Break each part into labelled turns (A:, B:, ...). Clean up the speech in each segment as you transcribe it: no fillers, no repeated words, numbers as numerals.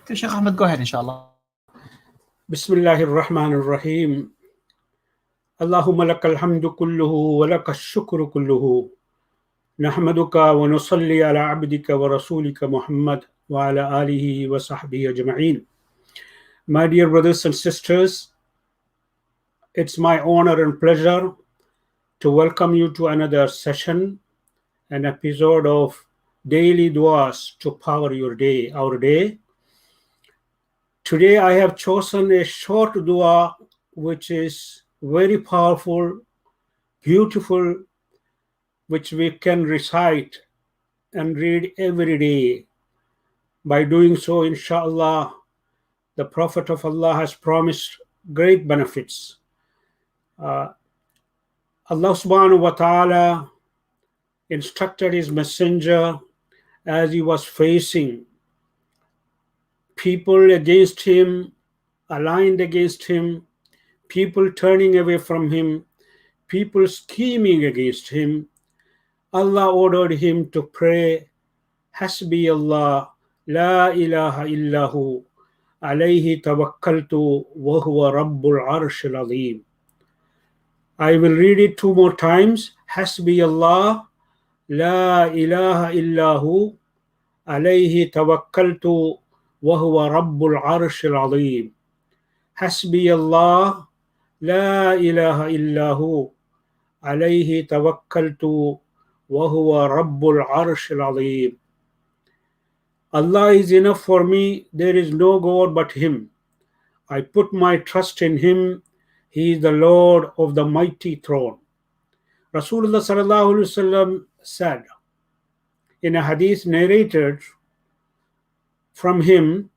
A: Okay, Sheikh Ahmad, go ahead, inshallah.
B: Bismillahir Rahmanir Rahim. Allahumma lakal hamdu kulluhu wa lakal shukru kulluhu. Nahmaduka wa nusalli ala abdika wa rasulika Muhammad wa ala alihi wa sahbihi ajma'in. My dear brothers and sisters, it's my honor and pleasure to welcome you to another session, an episode of Daily Duas to power your day, our day. Today I have chosen a short dua which is very powerful, beautiful, which we can recite and read every day. By doing so, inshallah, the Prophet of Allah has promised great benefits. Allah subhanahu wa ta'ala instructed his messenger as he was facing people against him, aligned against him, people turning away from him, people scheming against him. Allah ordered him to pray, Hasbi Allah, La ilaha illahu, alayhi tawakkaltu, wa huwa rabbul arshil azim. I will read it two more times. Hasbi Allah, La ilaha illahu, alayhi tawakkaltu, wa huwa rabbul arshil azim. Hasbi Allah, La ilaha illahu, alayhi tawakkaltu, wa huwa rabbul arshil azim. Allah is enough for me, there is no God but Him. I put my trust in Him, He is the Lord of the mighty throne. Rasulullah sallallahu alaihi wasallam said in a hadith narrated from him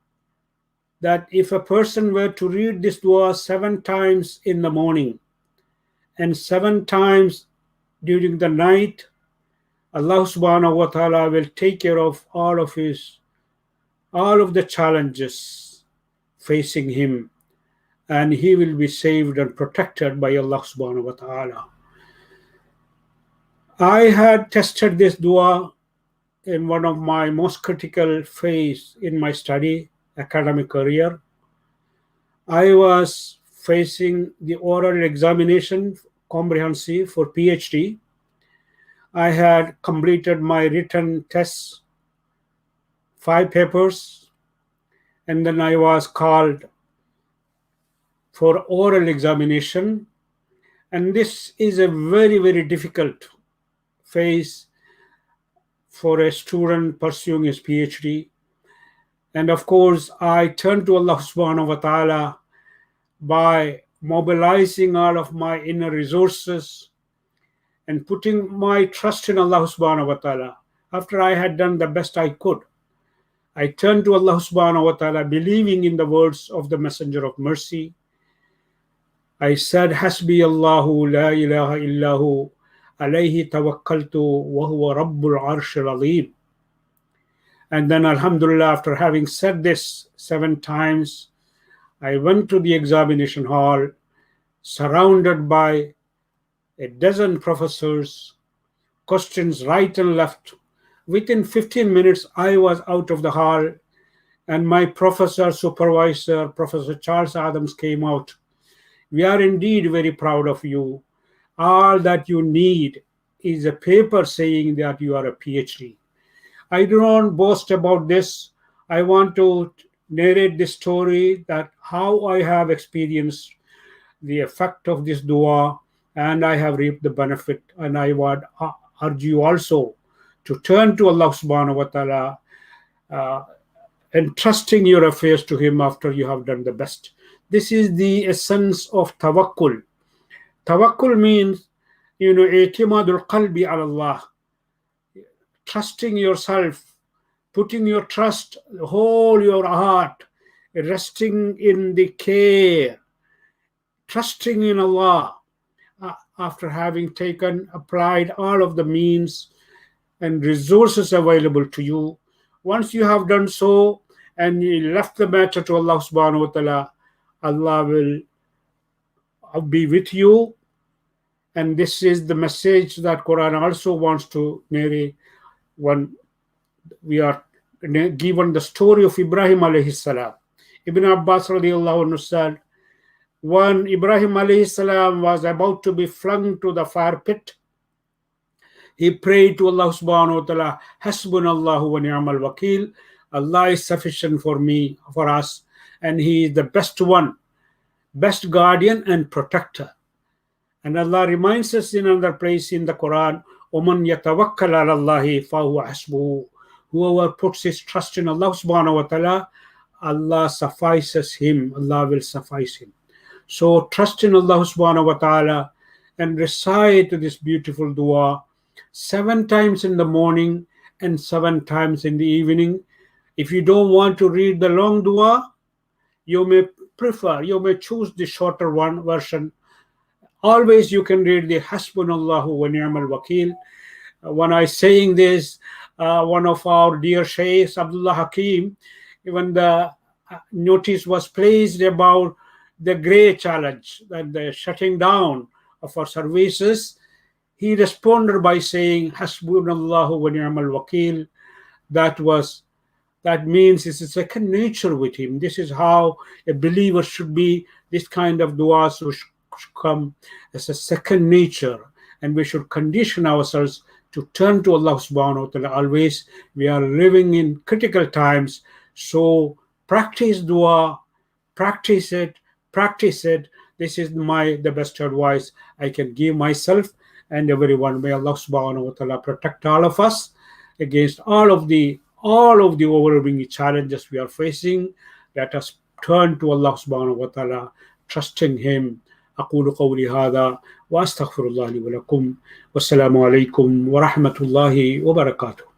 B: that if a person were to read this dua 7 times in the morning and 7 times during the night, Allah subhanahu wa ta'ala will take care of all of the challenges facing him, and he will be saved and protected by Allah subhanahu wa ta'ala. I had tested this dua in one of my most critical phase in my study, academic career. I was facing the oral examination, comprehensive for PhD. I had completed my written tests, 5 papers, and then I was called for oral examination. And this is a very, very difficult phase for a student pursuing his PhD. And of course, I turned to Allah subhanahu wa ta'ala by mobilizing all of my inner resources and putting my trust in Allah subhanahu wa ta'ala. After I had done the best I could, I turned to Allah subhanahu wa ta'ala, believing in the words of the Messenger of Mercy. I said, Hasbi Allahu, la ilaha illahu, alayhi tawakkaltu, wa huwa rabbul arshil azim. And then, alhamdulillah, after having said this 7 times, I went to the examination hall, surrounded by a dozen professors, questions right and left. Within 15 minutes, I was out of the hall, and my professor, supervisor, Professor Charles Adams, came out. We are indeed very proud of you. All that you need is a paper saying that you are a PhD. I do not boast about this. I want to narrate this story that how I have experienced the effect of this dua, and I have reaped the benefit. And I would urge you also to turn to Allah subhanahu wa ta'ala, entrusting your affairs to Him after you have done the best. This is the essence of tawakkul. Tawakkul means, i'timadul qalbi ala Allah, trusting yourself, putting your trust, whole your heart, resting in the care, trusting in Allah, after having applied all of the means and resources available to you. Once you have done so and you left the matter to Allah subhanahu wa ta'ala, Allah will be with you. And this is the message that Quran also wants to narrate when we are given the story of Ibrahim alayhi salam. Ibn Abbas radiallahu anhu said, when Ibrahim alayhi salam was about to be flung to the fire pit, he prayed to Allah subhanahu wa ta'ala, Hasbunallahu wa ni'mal wakil. Allah is sufficient for me, for us, and He is the best one, best guardian and protector. And Allah reminds us in another place in the Quran, وَمَنْ يَتَوَكَّلَ عَلَى اللَّهِ فَهُوَ حَسْبُهُ. Whoever puts his trust in Allah subhanahu wa ta'ala, Allah suffices him, Allah will suffice him. So trust in Allah subhanahu wa ta'ala and recite this beautiful dua 7 times in the morning and 7 times in the evening. If you don't want to read the long dua, you may choose the shorter one version. Always you can read the Hasbunallahu wa ni'mal wakil. When I saying this, one of our dear Shaykhs, Abdullah Hakim, when the notice was placed about the grey challenge, that the shutting down of our services, he responded by saying, Hasbunallahu wa ni'mal wakil. That means it's a second nature with him. This is how a believer should be. This kind of du'as should come as a second nature, and we should condition ourselves to turn to Allah subhanahu wa ta'ala always. We are living in critical times, so practice dua, practice it. This is the best advice I can give myself and everyone. May Allah subhanahu wa ta'ala protect all of us against all of the overwhelming challenges we are facing. Let us turn to Allah subhanahu wa ta'ala, trusting Him. أقول قولي هذا وأستغفر الله لي ولكم والسلام عليكم ورحمة الله وبركاته.